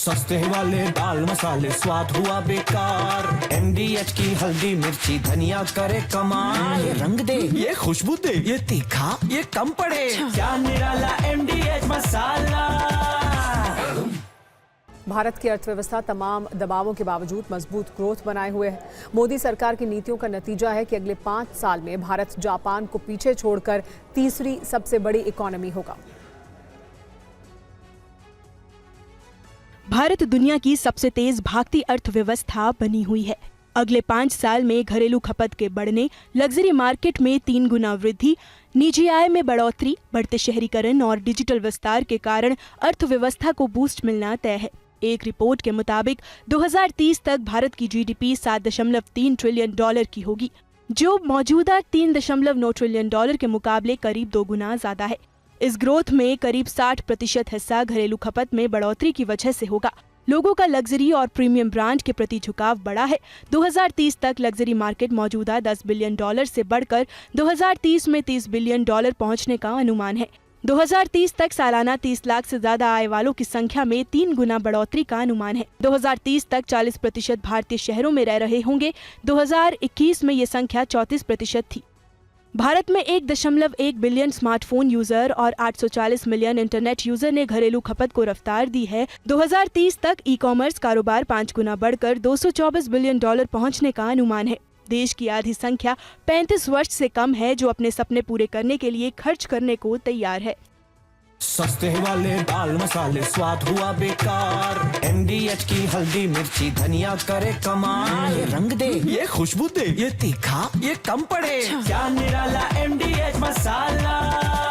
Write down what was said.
सस्ते वाले दाल मसाले स्वाद हुआ बेकार। MDH की हल्दी मिर्ची धनिया करे कमाल। ये रंग दे, ये खुशबू दे, ये तीखा, ये कम पड़े। क्या निराला MDH मसाला। भारत की अर्थव्यवस्था तमाम दबावों के बावजूद मजबूत ग्रोथ बनाए हुए है। मोदी सरकार की नीतियों का नतीजा है कि अगले 5 साल में भारत जापान को पीछे छोड़कर तीसरी सबसे बड़ी इकोनॉमी होगा। भारत दुनिया की सबसे तेज भागती अर्थव्यवस्था बनी हुई है। अगले 5 साल में घरेलू खपत के बढ़ने, लग्जरी मार्केट में 3 गुना वृद्धि, निजी आय में बढ़ोतरी, बढ़ते शहरीकरण और डिजिटल विस्तार के कारण अर्थव्यवस्था को बूस्ट मिलना तय है। एक रिपोर्ट के मुताबिक 2030 तक भारत की GDP $7.3 ट्रिलियन की होगी, जो मौजूदा $3.9 ट्रिलियन के मुकाबले करीब 2 गुना ज्यादा है। इस ग्रोथ में करीब 60% हिस्सा घरेलू खपत में बढ़ोतरी की वजह से होगा। लोगों का लग्जरी और प्रीमियम ब्रांड के प्रति झुकाव बढ़ा है। 2030 तक लग्जरी मार्केट मौजूदा $10 बिलियन से बढ़कर 2030 में $30 बिलियन पहुंचने का अनुमान है। 2030 तक सालाना 30 लाख से ज्यादा आय वालों की संख्या में 3 गुना बढ़ोतरी का अनुमान है। 2030 तक 40% भारतीय शहरों में रह रहे होंगे। 2021 में ये संख्या 34% थी। भारत में 1.1 बिलियन स्मार्टफोन यूजर और 840 मिलियन इंटरनेट यूजर ने घरेलू खपत को रफ्तार दी है। 2030 तक ई-कॉमर्स कारोबार 5 गुना बढ़कर $224 बिलियन पहुंचने का अनुमान है। देश की आधी संख्या 35 वर्ष से कम है, जो अपने सपने पूरे करने के लिए खर्च करने को तैयार है। सस्ते वाले दाल मसाले स्वाद हुआ बेकार। MDH की हल्दी मिर्ची धनिया करे कमाल। ये रंग दे, ये खुशबू दे, ये तीखा, ये कम पड़े। क्या निराला MDH मसाला।